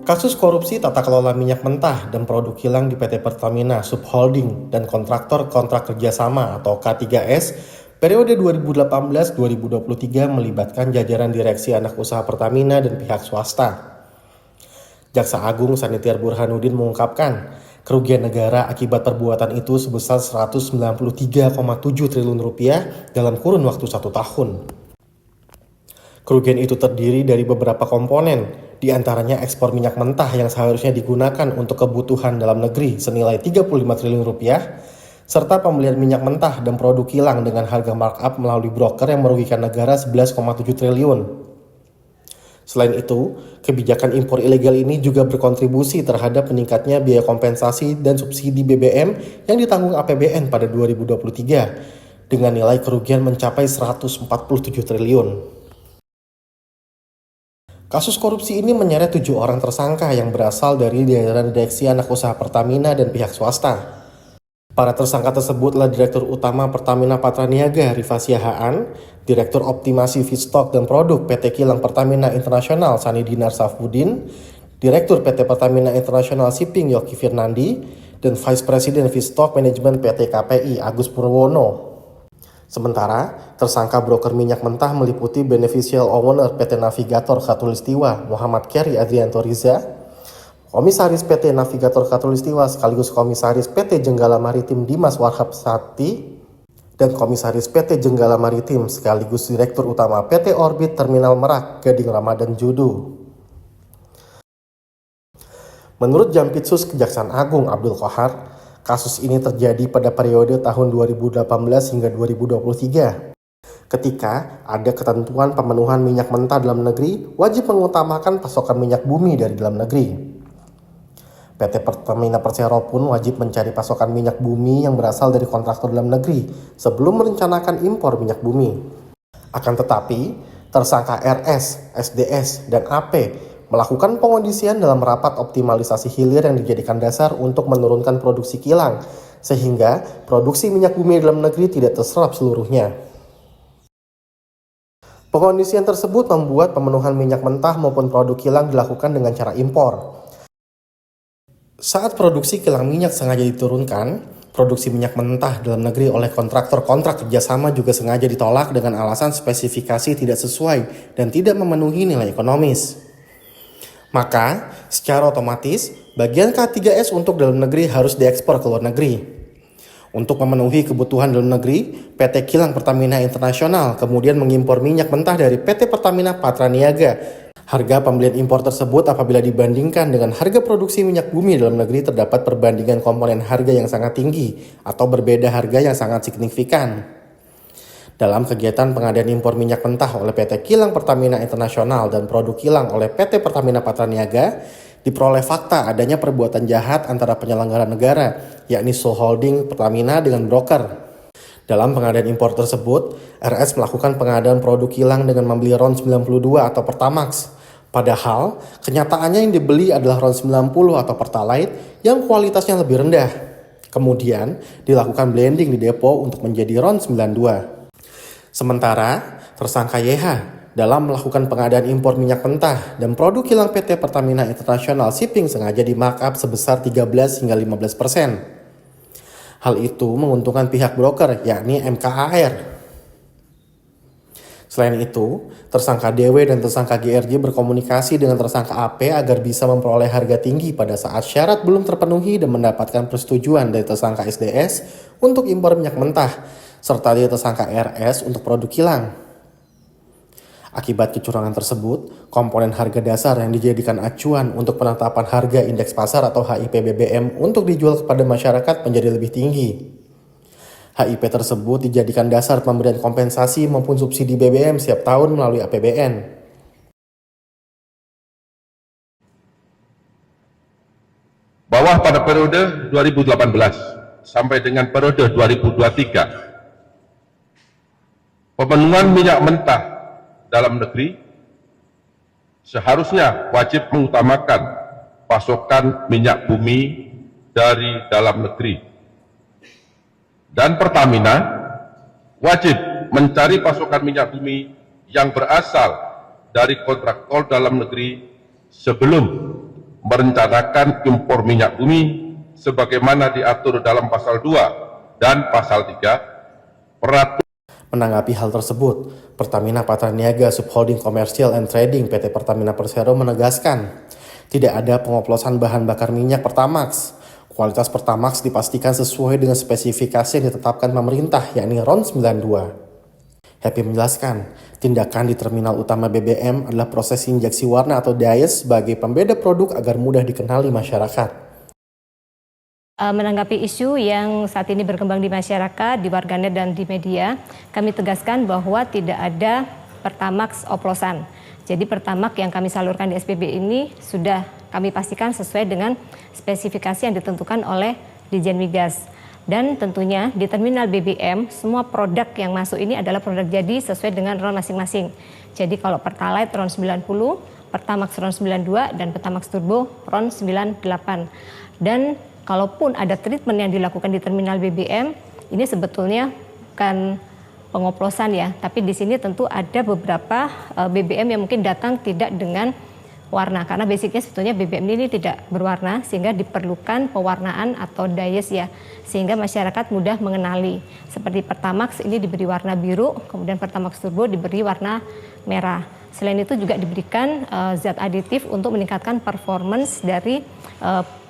Kasus korupsi tata kelola minyak mentah dan produk kilang di PT Pertamina Subholding dan kontraktor kontrak kerjasama atau K3S periode 2018-2023 melibatkan jajaran direksi anak usaha Pertamina dan pihak swasta. Jaksa Agung Sanitiar Burhanuddin mengungkapkan, kerugian negara akibat perbuatan itu sebesar 193,7 triliun rupiah dalam kurun waktu 1 tahun. Kerugian itu terdiri dari beberapa komponen, di antaranya ekspor minyak mentah yang seharusnya digunakan untuk kebutuhan dalam negeri senilai 35 triliun rupiah, serta pembelian minyak mentah dan produk kilang dengan harga markup melalui broker yang merugikan negara 11,7 triliun. Selain itu, kebijakan impor ilegal ini juga berkontribusi terhadap meningkatnya biaya kompensasi dan subsidi BBM yang ditanggung APBN pada 2023 dengan nilai kerugian mencapai 147 triliun. Kasus korupsi ini menyeret 7 orang tersangka yang berasal dari jajaran direksi anak usaha Pertamina dan pihak swasta. Para tersangka tersebut adalah Direktur Utama Pertamina Patraniaga Rifa Siahaan, Direktur Optimasi Feedstock dan Produk PT Kilang Pertamina Internasional Sani Dinar Safudin, Direktur PT Pertamina International Shipping Yoki Firnandi, dan Vice President Feedstock Management PT KPI Agus Purwono. Sementara, tersangka broker minyak mentah meliputi Beneficial Owner PT Navigator Khatulistiwa Muhammad Keri Adrianto Riza, Komisaris PT Navigator Khatulistiwa sekaligus Komisaris PT Jenggala Maritim Dimas Warhab Sakti, dan Komisaris PT Jenggala Maritim sekaligus Direktur Utama PT Orbit Terminal Merak Gading Ramadan Judu. Menurut Jampitsus Kejaksaan Agung Abdul Qohar, kasus ini terjadi pada periode tahun 2018 hingga 2023. Ketika ada ketentuan pemenuhan minyak mentah dalam negeri wajib mengutamakan pasokan minyak bumi dari dalam negeri. PT Pertamina Persero pun wajib mencari pasokan minyak bumi yang berasal dari kontraktor dalam negeri sebelum merencanakan impor minyak bumi. Akan tetapi, tersangka RS, SDS, dan AP melakukan pengondisian dalam rapat optimalisasi hilir yang dijadikan dasar untuk menurunkan produksi kilang, sehingga produksi minyak bumi dalam negeri tidak terserap seluruhnya. Pengondisian tersebut membuat pemenuhan minyak mentah maupun produk kilang dilakukan dengan cara impor. Saat produksi kilang minyak sengaja diturunkan, produksi minyak mentah dalam negeri oleh kontraktor kontrak kerjasama juga sengaja ditolak dengan alasan spesifikasi tidak sesuai dan tidak memenuhi nilai ekonomis. Maka, secara otomatis, bagian K3S untuk dalam negeri harus diekspor ke luar negeri. Untuk memenuhi kebutuhan dalam negeri, PT Kilang Pertamina Internasional kemudian mengimpor minyak mentah dari PT Pertamina Patraniaga. Harga pembelian impor tersebut apabila dibandingkan dengan harga produksi minyak bumi dalam negeri terdapat perbandingan komponen harga yang sangat tinggi atau berbeda harga yang sangat signifikan. Dalam kegiatan pengadaan impor minyak mentah oleh PT Kilang Pertamina Internasional dan produk kilang oleh PT Pertamina Patraniaga, diperoleh fakta adanya perbuatan jahat antara penyelenggara negara, yakni Subholding Pertamina dengan broker. Dalam pengadaan impor tersebut, RS melakukan pengadaan produk kilang dengan membeli RON 92 atau Pertamax. Padahal, kenyataannya yang dibeli adalah RON 90 atau Pertalite yang kualitasnya lebih rendah. Kemudian, dilakukan blending di depo untuk menjadi RON 92. Sementara, tersangka YH dalam melakukan pengadaan impor minyak mentah dan produk kilang PT Pertamina International Shipping sengaja di-markup sebesar 13 hingga 15%. Hal itu menguntungkan pihak broker, yakni MKAR. Selain itu, tersangka DW dan tersangka GRJ berkomunikasi dengan tersangka AP agar bisa memperoleh harga tinggi pada saat syarat belum terpenuhi dan mendapatkan persetujuan dari tersangka SDS untuk impor minyak mentah, serta dari tersangka RS untuk produk kilang. Akibat kecurangan tersebut, komponen harga dasar yang dijadikan acuan untuk penetapan harga indeks pasar atau HIP BBM untuk dijual kepada masyarakat menjadi lebih tinggi. HIP tersebut dijadikan dasar pemberian kompensasi maupun subsidi BBM setiap tahun melalui APBN. Bahwa pada periode 2018 sampai dengan periode 2023, pemenuhan minyak mentah dalam negeri seharusnya wajib mengutamakan pasokan minyak bumi dari dalam negeri. Dan Pertamina wajib mencari pasokan minyak bumi yang berasal dari kontraktor dalam negeri sebelum merencanakan impor minyak bumi sebagaimana diatur dalam pasal 2 dan pasal 3 peraturan. Menanggapi hal tersebut, Pertamina Patraniaga Subholding Commercial and Trading PT Pertamina Persero menegaskan, tidak ada pengoplosan bahan bakar minyak Pertamax. Kualitas Pertamax dipastikan sesuai dengan spesifikasi yang ditetapkan pemerintah, yakni RON 92. Happy menjelaskan, tindakan di terminal utama BBM adalah proses injeksi warna atau dye sebagai pembeda produk agar mudah dikenali masyarakat. Menanggapi isu yang saat ini berkembang di masyarakat, di warganet dan di media, kami tegaskan bahwa tidak ada Pertamax oplosan. Jadi Pertamax yang kami salurkan di SPB ini sudah kami pastikan sesuai dengan spesifikasi yang ditentukan oleh Ditjen Migas. Dan tentunya di terminal BBM semua produk yang masuk ini adalah produk jadi sesuai dengan RON masing-masing. Jadi kalau Pertalite RON 90, Pertamax RON 92, dan Pertamax Turbo RON 98. Dan kalaupun ada treatment yang dilakukan di terminal BBM, ini sebetulnya bukan pengoplosan ya, tapi di sini tentu ada beberapa BBM yang mungkin datang tidak dengan warna, karena basicnya sebetulnya BBM ini tidak berwarna, sehingga diperlukan pewarnaan atau dyes ya, sehingga masyarakat mudah mengenali. Seperti Pertamax ini diberi warna biru, kemudian Pertamax Turbo diberi warna merah. Selain itu juga diberikan zat aditif untuk meningkatkan performance dari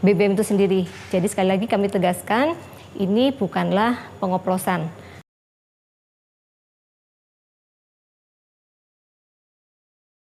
BBM itu sendiri. Jadi sekali lagi kami tegaskan, ini bukanlah pengoplosan.